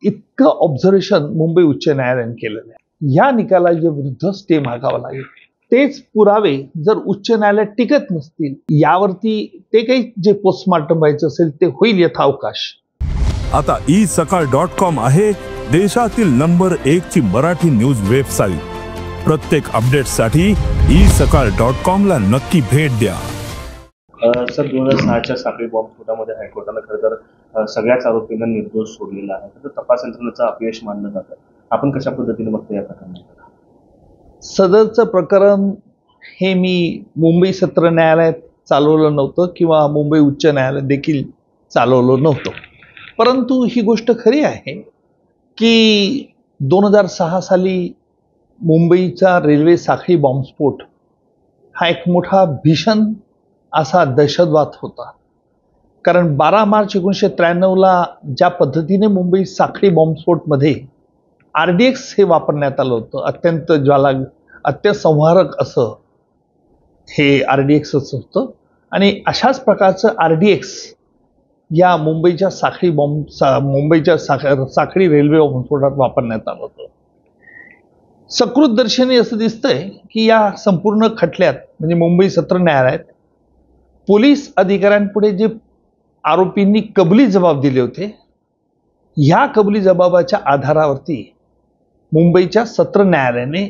इतकं ऑब्झर्वेशन मुंबई उच्च न्यायालयाने केलेलं आहे। या निकालाच्या विरुद्ध स्टे मागावा लागेल। तेच पुरावे जर उच्च न्यायालयात टिकत नसतील, यावरती ते काही जे पोस्टमार्टम व्हायचं असेल ते होईल यथावकाश। आता isakal.com आहे देशातील नंबर 1 ची मराठी न्यूज वेबसाईट। प्रत्येक अपडेटसाठी isakal.com ला नक्की भेट द्या। सर 2006च्या साखळी बॉम्बस्फोटामध्ये हायकोर्टानं खरं तर सगळ्याच आरोपींना निर्दोष सोडलेला आहे, तर तपास यंत्रणेचं अपयश मानलं जातं। आपण कशा पद्धतीने बघता या प्रकरणाला? सदरचं प्रकरण हे मी मुंबई सत्र न्यायालयात चालवलं नव्हतं किंवा मुंबई उच्च न्यायालयात देखील चालवलं नव्हतं, परंतु ही गोष्ट खरी आहे की 2006 साली मुंबईचा रेल्वे साखळी बॉम्बस्फोट हा एक मोठा भीषण असा दहशतवाद होता। कारण 12 मार्च 1993ला ज्या पद्धतीने मुंबई साखळी बॉम्बस्फोटमध्ये RDX हे वापरण्यात आलं होतं, अत्यंत संहारक असं हे RDX होतं आणि अशाच प्रकारचं RDX या मुंबईच्या साखळी रेल्वे बॉम्बस्फोटात वापरण्यात आलं होतं। सकृतदर्शनी असं दिसतंय की या संपूर्ण खटल्यात म्हणजे मुंबई सत्र न्यायालयात पोलीस अधिकाऱ्यांपुढे जे आरोपींनी कबुली जबाब दिले होते, ह्या कबुली जबाबाच्या आधारावरती मुंबईच्या सत्र न्यायालयाने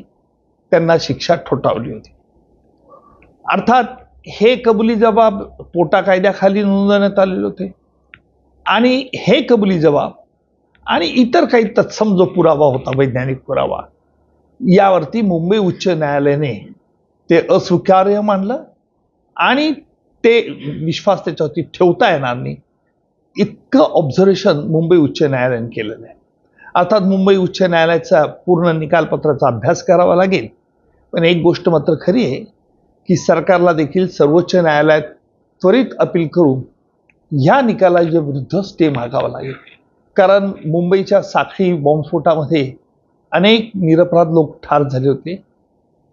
त्यांना शिक्षा ठोठावली होती। अर्थात हे कबुली जबाब पोटा कायद्याखाली नोंदवण्यात आलेले होते आणि हे कबुली जबाब आणि इतर काही तत्सम जो पुरावा होता, वैज्ञानिक पुरावा, यावरती मुंबई उच्च न्यायालयाने ते अस्वीकार्य मानलं आणि ते विश्वास त्याच्यावरती ठेवता येणार नाही इतकं ऑब्झर्वेशन मुंबई उच्च न्यायालयाने केलेलं आहे। अर्थात मुंबई उच्च न्यायालयाचा पूर्ण निकालपत्राचा अभ्यास करावा लागेल, पण एक गोष्ट मात्र खरी आहे की सरकारला देखील सर्वोच्च न्यायालयात त्वरित अपील करून या निकालाच्या विरुद्ध स्टे मागावा लागेल। कारण मुंबईच्या साखळी बॉम्बस्फोटामध्ये अनेक निरपराध लोक ठार झाले होते,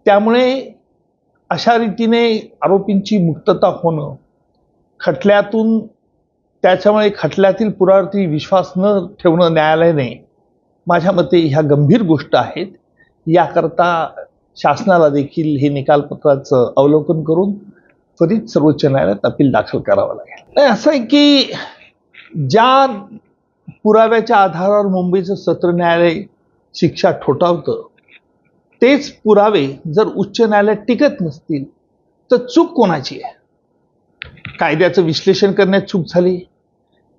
त्यामुळे अशा रीतीने आरोपींची मुक्तता होणं, खटल्यातून त्याच्यामुळे खटल्यातील पुराव्यावरती विश्वास न ठेवणं न्यायालयाने, माझ्या मते ह्या गंभीर गोष्ट आहेत। याकरता शासनाला देखील हे निकालपत्राचं अवलोकन करून त्वरित सर्वोच्च न्यायालयात अपील दाखल करावं लागेल। असं आहे की ज्या पुराव्याच्या आधारावर मुंबईचं सत्र न्यायालय शिक्षा ठोठावतं, तेच पुरावे जर उच्च न्यायालयात टिकत नसतील तर चूक कोणाची आहे? कायद्याचं विश्लेषण करण्यात चूक झाली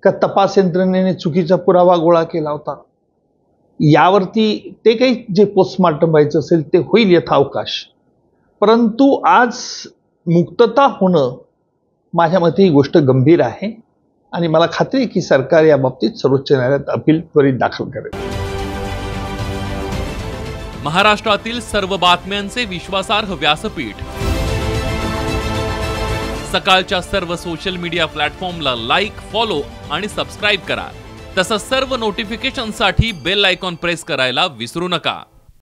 का तपास यंत्रणेने चुकीचा पुरावा गोळा केला होता? यावरती ते काही जे पोस्टमार्टम व्हायचं असेल ते होईल यथावकाश, परंतु आज मुक्तता होणं, माझ्या मते ही गोष्ट गंभीर आहे आणि मला खात्री आहे की सरकार या बाबतीत सर्वोच्च न्यायालयात अपील त्वरित दाखल करेल। महाराष्ट्रातील सर्व बातम्यांचे विश्वासार्ह व्यासपीठ, सकाळच्या सर्व सोशल मीडिया प्लॅटफॉर्मला लाईक, फॉलो आणि सबस्क्राईब करा। तसंच सर्व नोटिफिकेशनसाठी बेल आयकॉन प्रेस करायला विसरू नका।